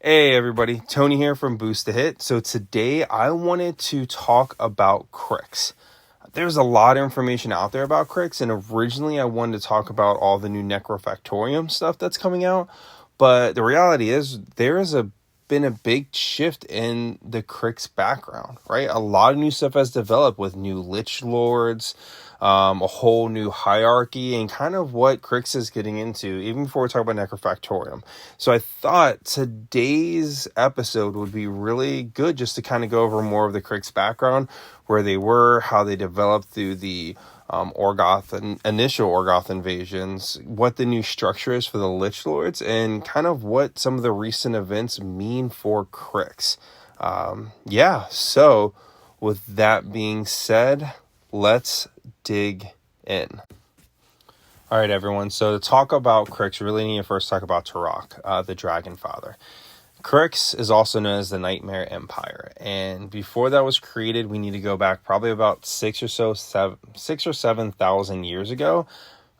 Hey everybody, Tony here from Boost to Hit. So today I wanted to talk about Cryx. There's a lot of information out there about Cryx, and originally I wanted to talk about all the new Necrofactorium stuff that's coming out. But the reality is been a big shift in the Cryx background, right? A lot of new stuff has developed with new Lich Lords, a whole new hierarchy, and kind of what Cryx is getting into, even before we talk about Necrofactorium. So I thought today's episode would be really good just to kind of go over more of the Cryx background, where they were, how they developed through the Orgoth and initial Orgoth invasions, what the new structure is for the Lich Lords, and kind of what some of the recent events mean for Cryx. So with that being said, let's dig in. All right, everyone. So to talk about Cryx, we really need to first talk about Toruk, the Dragon Father. Cryx is also known as the Nightmare Empire, and before that was created, we need to go back probably about 6,000 or 7,000 years ago,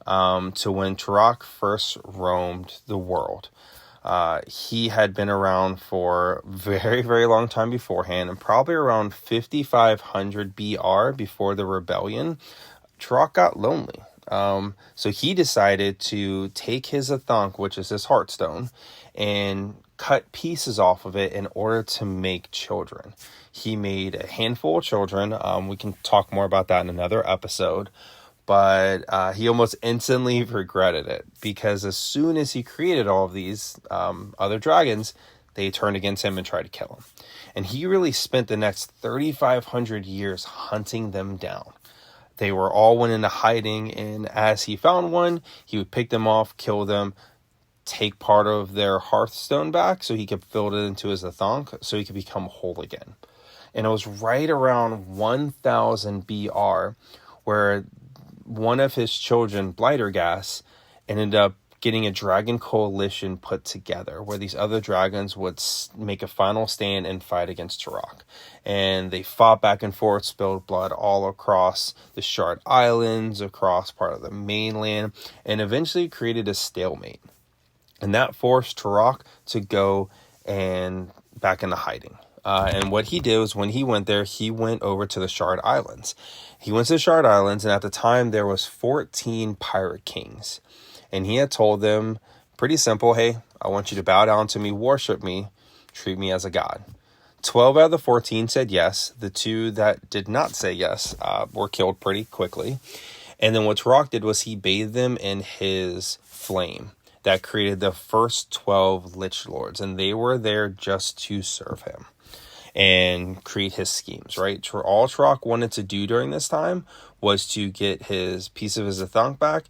to when Toruk first roamed the world. He had been around for a very, very long time beforehand, and probably around 5,500 BR, before the rebellion, Toruk got lonely. So he decided to take his Athonk, which is his heartstone, and cut pieces off of it in order to make children. He made a handful of children. We can talk more about that in another episode. But he almost instantly regretted it, because as soon as he created all of these other dragons, they turned against him and tried to kill him. And he really spent the next 3,500 years hunting them down. They were all went into hiding, and as he found one, he would pick them off, kill them, take part of their hearthstone back so he could fill it into his Athonk so he could become whole again. And it was right around 1000 BR where one of his children, Blightergas, ended up getting a dragon coalition put together where these other dragons would make a final stand and fight against Toruk. And they fought back and forth, spilled blood all across the Shard Islands, across part of the mainland, and eventually created a stalemate. And that forced Toruk to go and back into hiding. And what he did was, when he went there, he went over to the Shard Islands. He went to the Shard Islands, and at the time there was 14 pirate kings. And he had told them, pretty simple, hey, I want you to bow down to me, worship me, treat me as a god. 12 out of the 14 said yes. The 2 that did not say yes were killed pretty quickly. And then what Toruk did was he bathed them in his flame that created the first 12 Lich Lords, and they were there just to serve him and create his schemes, right? All Toruk wanted to do during this time was to get his piece of his Athonk back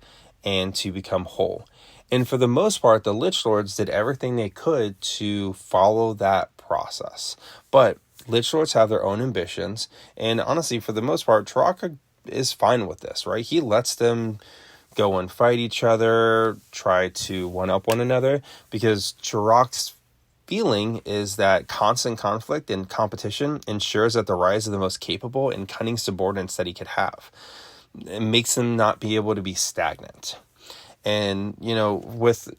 and to become whole. And for the most part, the Lich Lords did everything they could to follow that process. But Lich Lords have their own ambitions, and honestly, for the most part, Toruk is fine with this, right? He lets them go and fight each other, try to one-up one another, because Toruk's feeling is that constant conflict and competition ensures that the rise of the most capable and cunning subordinates that he could have. It makes him not be able to be stagnant. And, with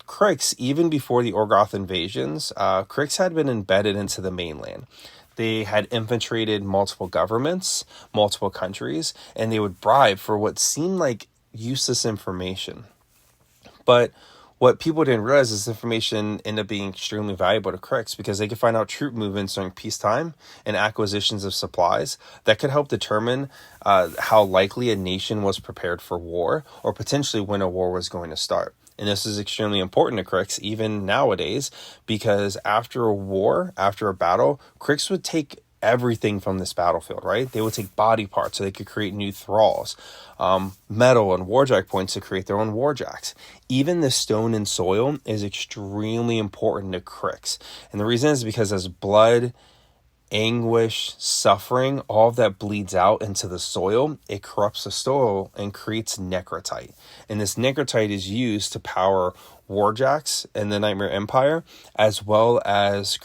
Cryx, even before the Orgoth invasions, Cryx had been embedded into the mainland. They had infiltrated multiple governments, multiple countries, and they would bribe for what seemed like useless information. But what people didn't realize is this information ended up being extremely valuable to Cryx, because they could find out troop movements during peacetime and acquisitions of supplies that could help determine how likely a nation was prepared for war, or potentially when a war was going to start. And this is extremely important to Cryx even nowadays, because after a war, after a battle, Cryx would take everything from this battlefield, right? They would take body parts so they could create new thralls, metal and warjack points to create their own warjacks. Even the stone and soil is extremely important to Cryx. And the reason is because as blood, anguish, suffering, all of that bleeds out into the soil, it corrupts the soil and creates necrotite. And this necrotite is used to power warjacks in the Nightmare Empire, as well as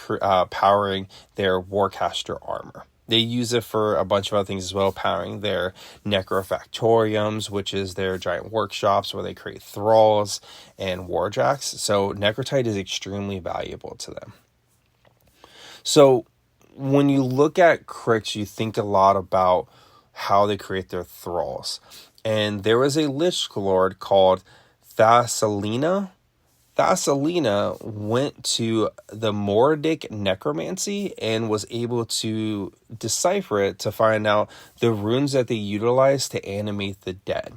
powering their warcaster armor. They use it for a bunch of other things as well, powering their Necrofactoriums, which is their giant workshops where they create thralls and warjacks. So necrotite is extremely valuable to them. So when you look at Cryx, you think a lot about how they create their thralls. And there was a Lich Lord called Thassalina. Thassalina went to the Mordic necromancy and was able to decipher it to find out the runes that they utilized to animate the dead.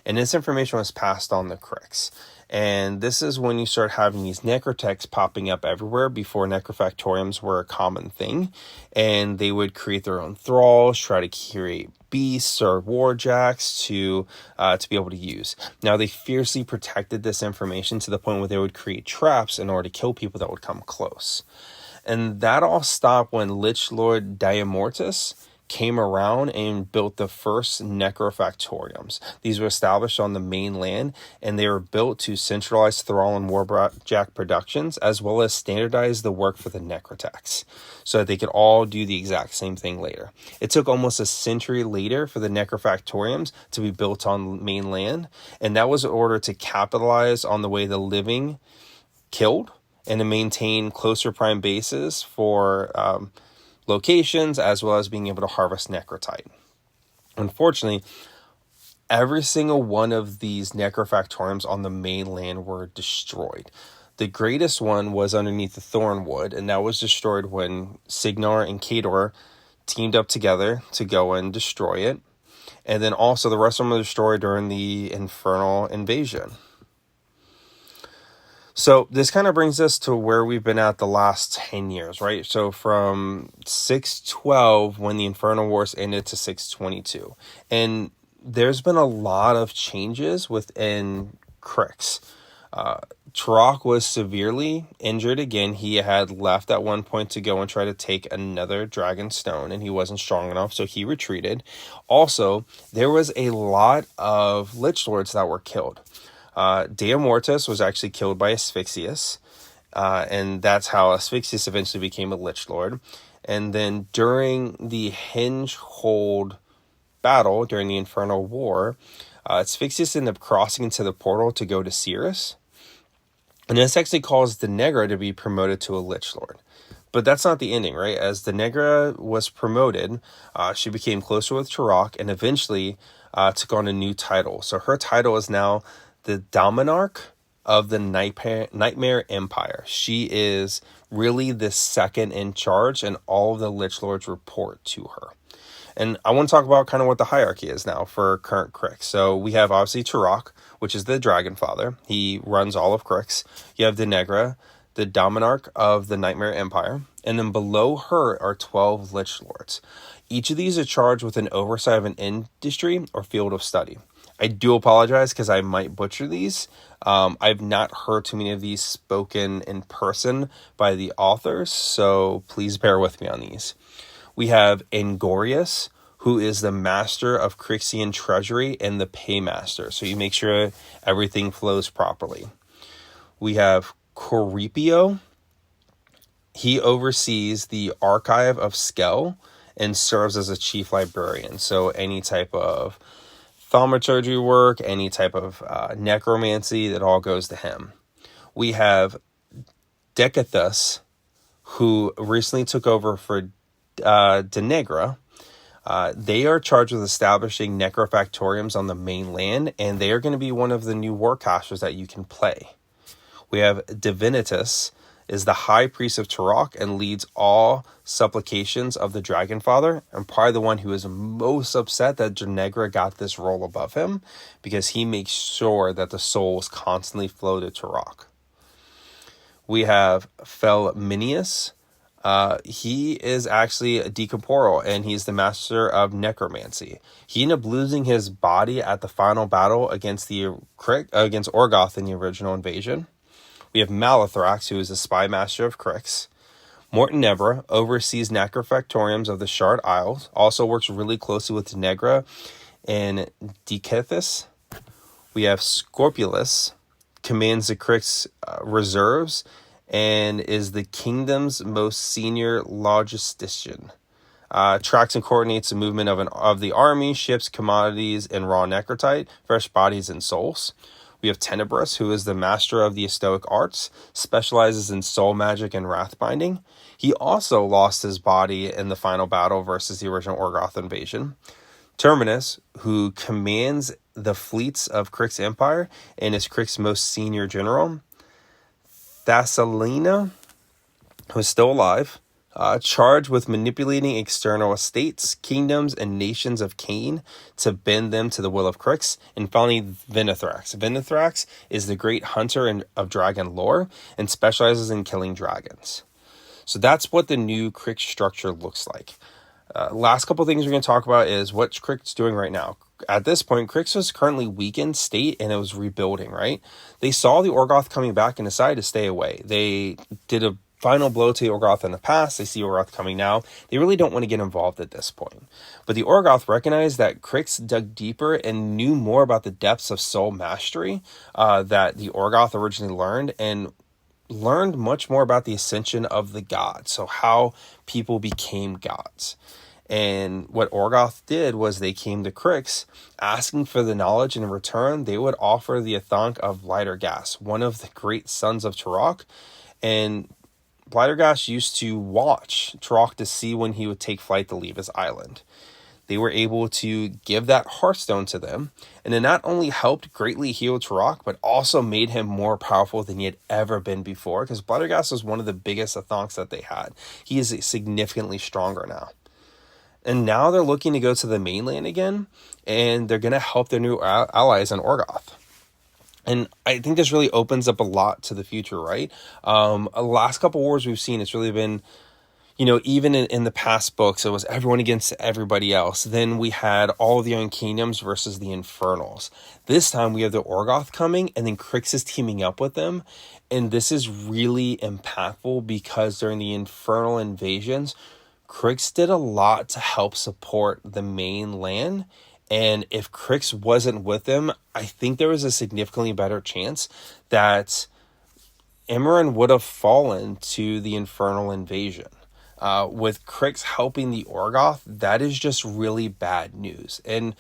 And this information was passed on to Cryx. And this is when you start having these necrotechs popping up everywhere. Before necrofactoriums were a common thing. And they would create their own thralls, try to create beasts or warjacks to be able to use. Now, they fiercely protected this information to the point where they would create traps in order to kill people that would come close. And that all stopped when Lich Lord Diamortus came around and built the first necrofactoriums. These were established on the mainland, and they were built to centralize thrall and warjack productions, as well as standardize the work for the necrotechs, so that they could all do the exact same thing later. It took almost a century later for the necrofactoriums to be built on mainland, and that was in order to capitalize on the way the living killed and to maintain closer prime bases for locations, as well as being able to harvest necrotite. Unfortunately, every single one of these necrofactoriums on the mainland were destroyed. The greatest one was underneath the Thornwood, and that was destroyed when Signar and Kador teamed up together to go and destroy it. And then also the rest of them were destroyed during the Infernal Invasion. So this kind of brings us to where we've been at the last 10 years, right? So from 612, when the Infernal Wars ended, to 622. And there's been a lot of changes within Cryx. Toruk was severely injured again. He had left at one point to go and try to take another dragon stone, and he wasn't strong enough, so he retreated. Also, there was a lot of Lich Lords that were killed. Diamortus was actually killed by Asphyxius, and that's how Asphyxius eventually became a Lich Lord. And then during the Hingehold battle, during the Infernal War, Asphyxius ended up crossing into the portal to go to Cirrus. And this actually caused the Negra to be promoted to a Lich Lord. But that's not the ending, right? As the Negra was promoted, she became closer with Toruk and eventually took on a new title. So her title is now the Dominarch of the Nightmare Empire. She is really the second in charge, and all of the Lich Lords report to her. And I want to talk about kind of what the hierarchy is now for current Cryx. So we have obviously Toruk, which is the Dragon Father. He runs all of Cryx. You have the Negra, the Dominarch of the Nightmare Empire. And then below her are 12 Lich Lords. Each of these are charged with an oversight of an industry or field of study. I do apologize because I might butcher these. I've not heard too many of these spoken in person by the authors, so please bear with me on these. We have Angorius, who is the master of Cryxian treasury and the paymaster, so you make sure everything flows properly. We have Coripio. He oversees the archive of Skell and serves as a chief librarian, so any type of thaumaturgy work, any type of necromancy, that all goes to him. We have Decathus, who recently took over for Denegra. They are charged with establishing necrofactoriums on the mainland, and they are going to be one of the new warcasters that you can play. We have Divinitus, is the high priest of Toruk and leads all supplications of the Dragon Father, and probably the one who is most upset that Denegra got this role above him, because he makes sure that the souls constantly flow to Toruk. We have Felminius. He is actually a decorporeal, and he's the master of necromancy. He ended up losing his body at the final battle against Orgoth in the original invasion. We have Malithrax, who is the spy master of Cryx. Mortenebra oversees necrofactoriums of the Shard Isles, also works really closely with Denegra and Decethus. We have Scorpulus, commands the Cryx reserves, and is the kingdom's most senior logistician. Tracks and coordinates the movement of the army, ships, commodities, and raw necrotite, fresh bodies, and souls. We have Tenebrous, who is the master of the Stoic arts, specializes in soul magic and wrath binding. He also lost his body in the final battle versus the original Orgoth invasion. Terminus, who commands the fleets of Cryx Empire and is Cryx's most senior general. Thassalina, who is still alive, charged with manipulating external estates, kingdoms, and nations of Cain to bend them to the will of Cryx. And finally, Venethrax. Venethrax is the great hunter of dragon lore and specializes in killing dragons. So that's what the new Cryx structure looks like. Last couple things we're going to talk about is what Cryx doing right now. At this point, Cryx was currently weakened state and it was rebuilding, right? They saw the Orgoth coming back and decided to stay away. They did a final blow to the Orgoth in the past. They see Orgoth coming now. They really don't want to get involved at this point. But the Orgoth recognized that Cryx dug deeper and knew more about the depths of soul mastery that the Orgoth originally learned, and learned much more about the ascension of the gods. So how people became gods. And what Orgoth did was they came to Cryx asking for the knowledge, and in return they would offer the Athonk of Blightergas, one of the great sons of Toruk. And Blightergas used to watch Toruk to see when he would take flight to leave his island. They were able to give that Hearthstone to them, and it not only helped greatly heal Toruk, but also made him more powerful than he had ever been before, because Blightergas was one of the biggest Athonks that they had. He is significantly stronger now. And now they're looking to go to the mainland again, and they're going to help their new allies in Orgoth. And I think this really opens up a lot to the future, right? Last couple wars we've seen, it's really been, even in the past books, it was everyone against everybody else. Then we had all of the Iron Kingdoms versus the Infernals. This time we have the Orgoth coming, and then Cryx is teaming up with them. And this is really impactful because during the Infernal invasions, Cryx did a lot to help support the mainland. And if Cryx wasn't with them, I think there was a significantly better chance that Emerald would have fallen to the Infernal invasion. With Cryx helping the Orgoth, that is just really bad news. And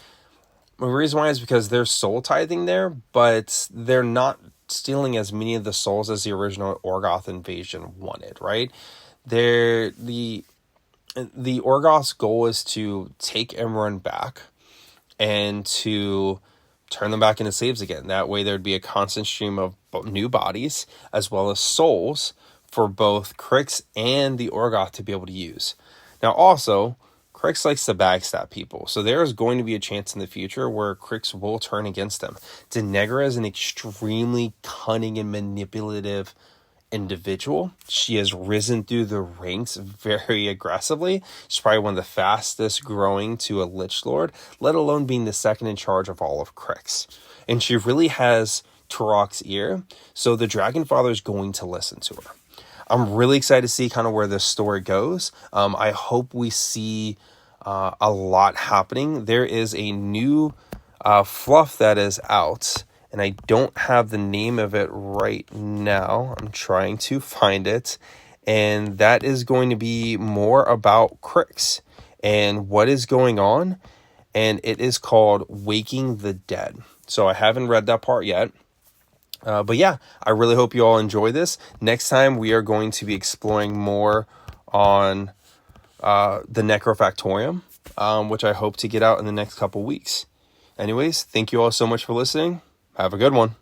the reason why is because they're soul tithing there, but they're not stealing as many of the souls as the original Orgoth invasion wanted, right? The Orgoth's goal is to take Emerald back and to turn them back into slaves again. That way there'd be a constant stream of new bodies as well as souls for both Cryx and the Orgoth to be able to use. Now also, Cryx likes to backstab people, so there is going to be a chance in the future where Cryx will turn against them. Denegra is an extremely cunning and manipulative individual. She has risen through the ranks very aggressively. She's probably one of the fastest growing to a Lich Lord, let alone being the second in charge of all of Cryx. And she really has Toruk's ear, so the Dragon Father is going to listen to her. I'm really excited to see kind of where this story goes. I hope we see a lot happening. There is a new fluff that is out, and I don't have the name of it right now. I'm trying to find it. And that is going to be more about Cryx and what is going on. And it is called Waking the Dead. So I haven't read that part yet. But yeah, I really hope you all enjoy this. Next time we are going to be exploring more on the Necrofactorium, which I hope to get out in the next couple weeks. Anyways, thank you all so much for listening. Have a good one.